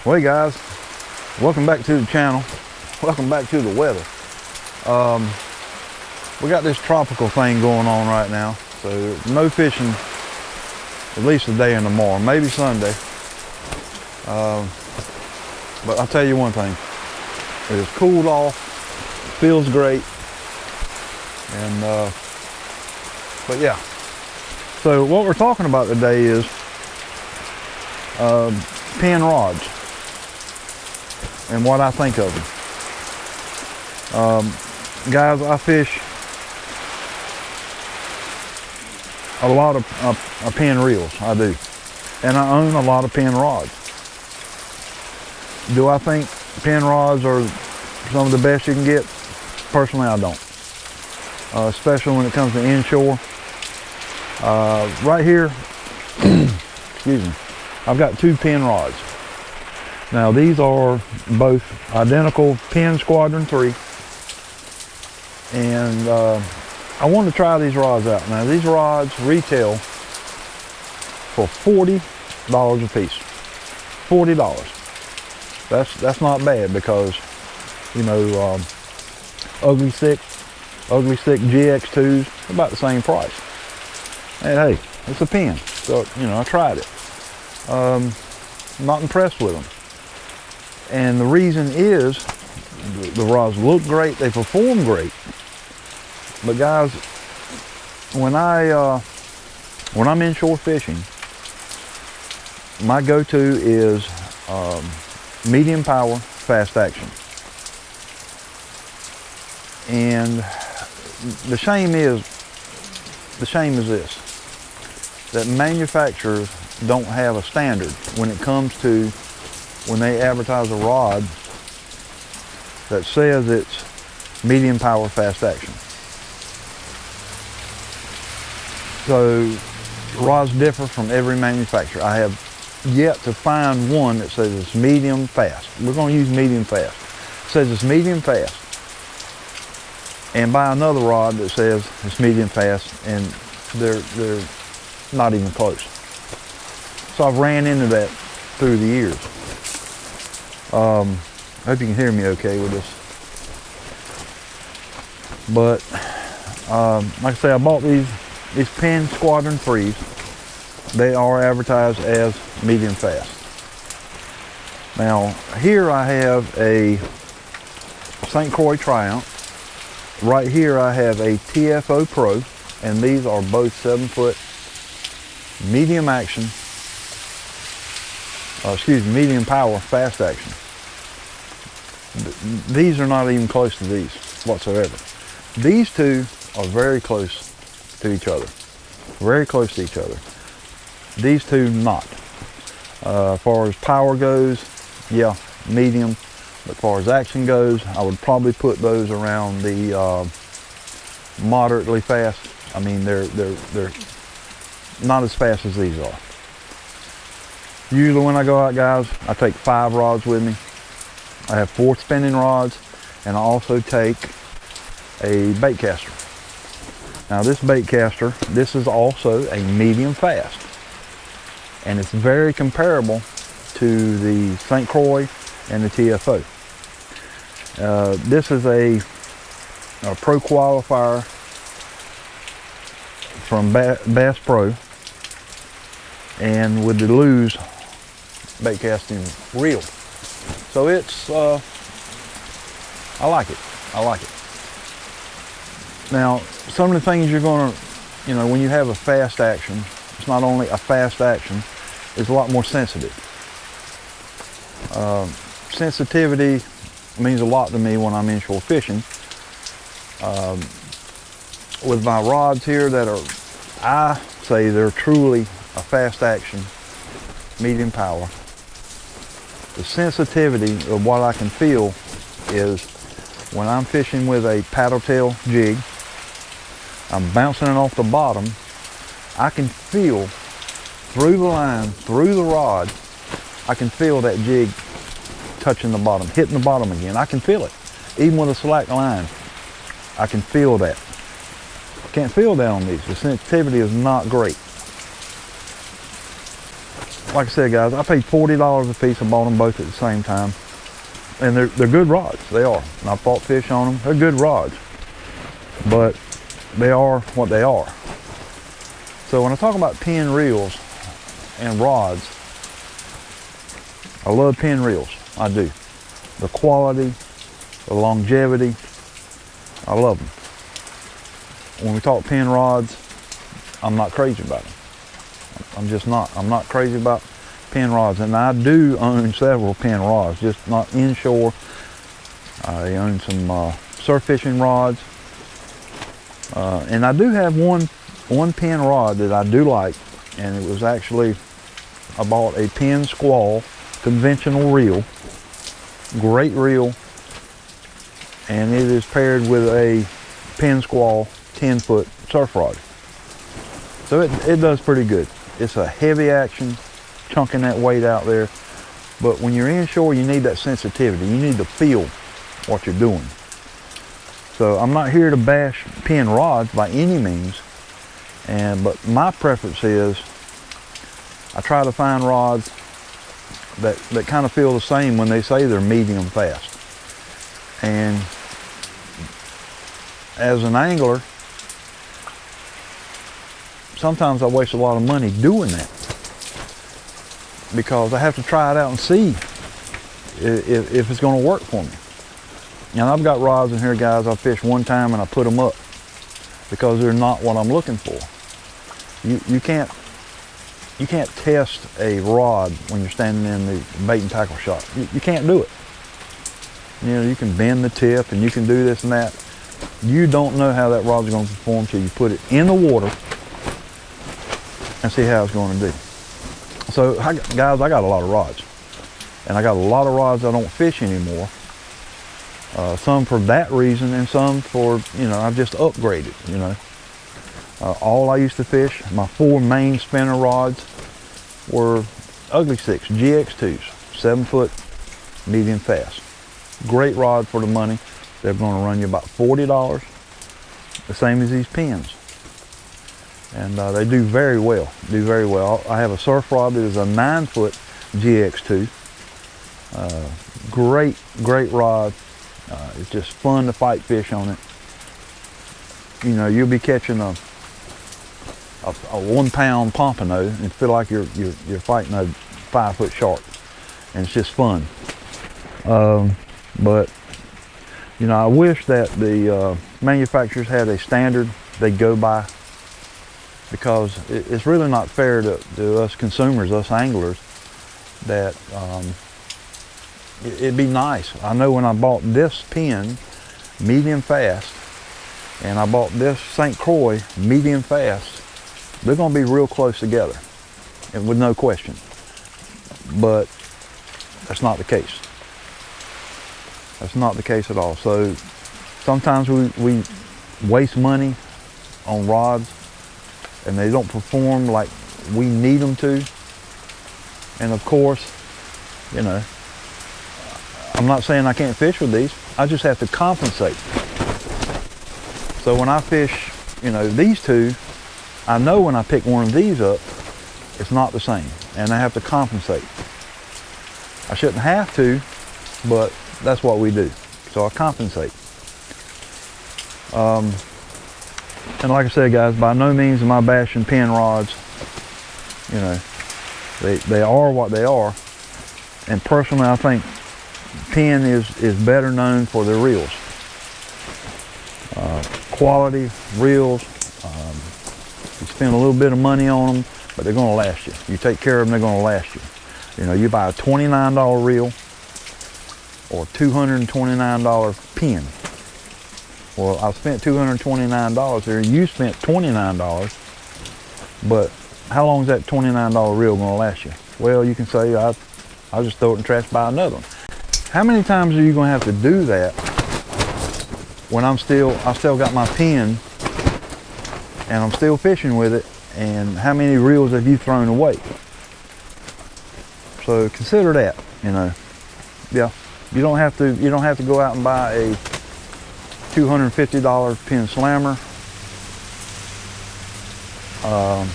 Well, hey guys, welcome back to the channel. Welcome back to the weather. We got this tropical thing going on right now, so no fishing at least today and tomorrow, maybe Sunday. But I'll tell you one thing, it has cooled off, feels great, and but yeah. So what we're talking about today is Penn rods and what I think of them. Guys, I fish a lot of Penn reels, I do, and I own a lot of Penn rods. Do I think Penn rods are some of the best you can get? Personally, I don't, especially when it comes to inshore. Right here, excuse me, I've got two Penn rods. Now these are both identical Penn Squadron 3, and I wanted to try these rods out. Now these rods retail for $40 a piece. $40. That's not bad, because you know, ugly stick GX2s about the same price. And hey, it's a Penn, so you know, I tried it. I'm not impressed with them. And the reason is, the rods look great, they perform great. But guys, when I'm inshore fishing, my go-to is medium power, fast action. And the shame is this, that manufacturers don't have a standard when it comes to when they advertise a rod that says it's medium power, fast action. So rods differ from every manufacturer. I have yet to find one that says it's medium fast. We're going to use medium fast. It says it's medium fast, and buy another rod that says it's medium fast, and they're not even close. So I've ran into that through the years. I hope you can hear me okay with this. But like I say, I bought these Penn Squadron 3s. They are advertised as medium fast. Now here I have a St. Croix Triumph. Right here I have a TFO Pro, and these are both 7-foot medium action, medium power, fast action. These are not even close to these whatsoever. These two are very close to each other. Very close to each other. These two not. As far as power goes, yeah, medium. But as far as action goes, I would probably put those around the moderately fast. I mean, they're not as fast as these are. Usually when I go out, guys, I take 5 rods with me. I have 4 spinning rods, and I also take a bait caster. Now this bait caster, this is also a medium fast, and it's very comparable to the St. Croix and the TFO. This is a pro qualifier from Bass Pro, and with the Lew's bait casting reel. So it's, I like it. I like it. Now, some of the things you're gonna, you know, when you have a fast action, it's not only a fast action, it's a lot more sensitive. Sensitivity means a lot to me when I'm inshore fishing. With my rods here that are, I say they're truly a fast action, medium power, the sensitivity of what I can feel is when I'm fishing with a paddle tail jig, I'm bouncing it off the bottom, I can feel through the line, through the rod, I can feel that jig touching the bottom, hitting the bottom again. I can feel it. Even with a slack line, I can feel that. I can't feel that on these. The sensitivity is not great. like I said, guys, I paid $40 a piece. I bought them both at the same time. And they're good rods, they are. And I've fought fish on them, they're good rods. But they are what they are. So when I talk about Penn reels and rods, I love Penn reels, I do. The quality, the longevity, I love them. When we talk Penn rods, I'm not crazy about them. I'm just not. I'm not crazy about Penn rods, and I do own several Penn rods, just not inshore. I own some surf fishing rods, and I do have one Penn rod that I do like, and it was actually, I bought a Penn Squall conventional reel, great reel, and it is paired with a Penn Squall 10-foot surf rod. So it does pretty good. It's a heavy action, chunking that weight out there. But when you're inshore, you need that sensitivity. You need to feel what you're doing. So I'm not here to bash Penn rods by any means. But my preference is, I try to find rods that kind of feel the same when they say they're medium fast. And as an angler, sometimes I waste a lot of money doing that because I have to try it out and see if it's going to work for me. And I've got rods in here, guys, I fished one time and I put them up because they're not what I'm looking for. You can't test a rod when you're standing in the bait and tackle shop. You can't do it. You know, you can bend the tip and you can do this and that. You don't know how that rod's going to perform till you put it in the water and see how it's going to do. So, guys, I got a lot of rods. And I got a lot of rods I don't fish anymore. Some for that reason and some for, you know, I've just upgraded, you know. All I used to fish, my 4 main spinner rods were Ugly Six GX2s, 7-foot, medium fast. Great rod for the money. They're going to run you about $40, the same as these Penns. And they do very well, I have a surf rod that is a 9-foot GX2. Great rod. It's just fun to fight fish on it. You know, you'll be catching a 1-pound pompano and feel like you're fighting a 5-foot shark, and it's just fun. But you know, I wish that the manufacturers had a standard they go by, because it's really not fair to us consumers, us anglers, that it'd be nice. I know when I bought this Penn medium fast and I bought this St. Croix medium fast, they're going to be real close together, and with no question. But that's not the case. That's not the case at all. So sometimes we waste money on rods and they don't perform like we need them to. And of course, you know, I'm not saying I can't fish with these. I just have to compensate. So when I fish, you know, these two, I know when I pick one of these up, it's not the same, and I have to compensate. I shouldn't have to, but that's what we do. So I compensate. And like I said, guys, by no means am I bashing Penn rods. You know, they are what they are. And personally, I think Penn is better known for their reels. Quality reels. You spend a little bit of money on them, but they're going to last you. You take care of them, they're going to last you. You know, you buy a $29 reel or $229 Penn. Well, I spent $229 there, you spent $29, but how long is that $29 reel going to last you? Well, you can say, I'll just throw it in the trash, buy another one. How many times are you going to have to do that when I still got my Penn and I'm still fishing with it, and how many reels have you thrown away? So consider that, you know. Yeah, you don't have to go out and buy a $250 Penn slammer.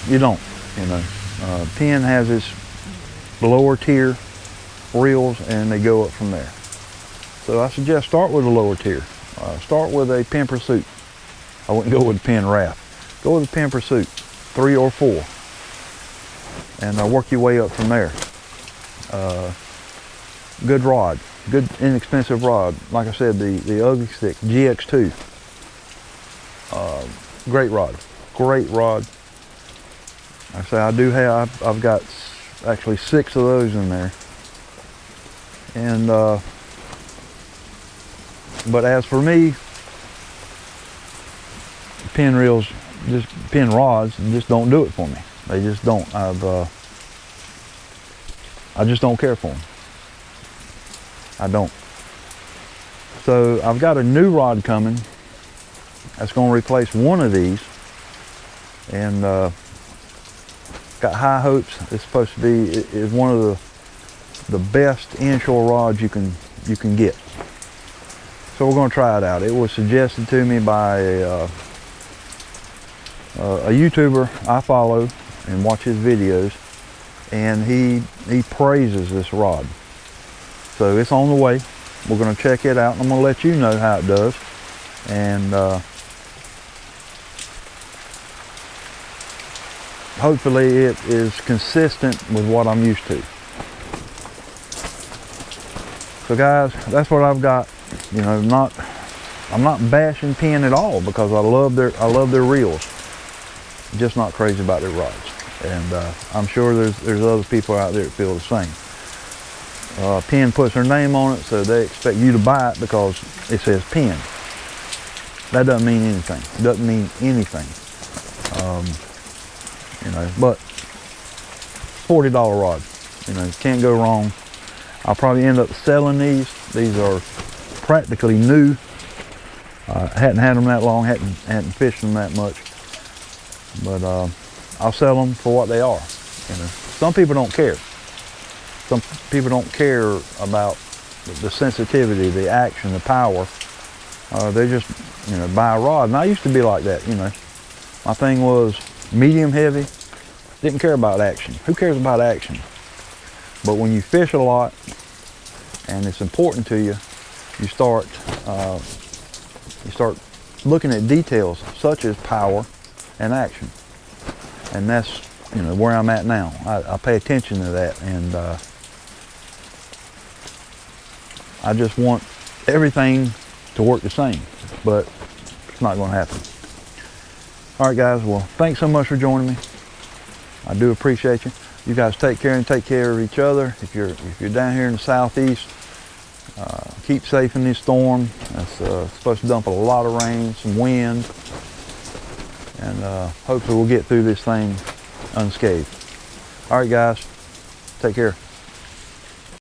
You don't, you know. Penn has lower tier reels, and they go up from there. So I suggest start with a lower tier. Start with a Penn Pursuit. I wouldn't go with a Penn Raft. Go with a Penn Pursuit, 3 or 4, and work your way up from there. Good rod, good inexpensive rod. Like I said, the Ugly Stick GX2. Great rod, great rod. Like I say, I've got actually 6 of those in there. And but as for me, Penn reels, just Penn rods, just don't do it for me. They just don't. I just don't care for them. I don't. So I've got a new rod coming that's going to replace one of these, and got high hopes. It's supposed to be is one of the best inshore rods you can get. So we're going to try it out. It was suggested to me by a YouTuber I follow and watch his videos, and he praises this rod. So it's on the way. We're going to check it out, and I'm going to let you know how it does. And hopefully it is consistent with what I'm used to. So guys, that's what I've got. You know, I'm not bashing Penn at all, because I love their reels. Just not crazy about their rods. And I'm sure there's other people out there that feel the same. Penn puts their name on it, so they expect you to buy it because it says Penn. That doesn't mean anything. It doesn't mean anything. You know, but $40 rod. You know, can't go wrong. I'll probably end up selling these. These are practically new. Hadn't had them that long. Hadn't fished them that much. But I'll sell them for what they are. You know, some people don't care. Some people don't care about the sensitivity, the action, the power. They just, you know, buy a rod. And I used to be like that. You know, my thing was medium heavy. Didn't care about action. Who cares about action? But when you fish a lot and it's important to you, you start looking at details such as power and action. And that's, you know, where I'm at now. I pay attention to that, and I just want everything to work the same, but it's not going to happen. All right, guys. Well, thanks so much for joining me. I do appreciate you. You guys take care and take care of each other. If you're down here in the southeast, keep safe in this storm. It's supposed to dump a lot of rain, some wind, and hopefully we'll get through this thing unscathed. All right, guys. Take care.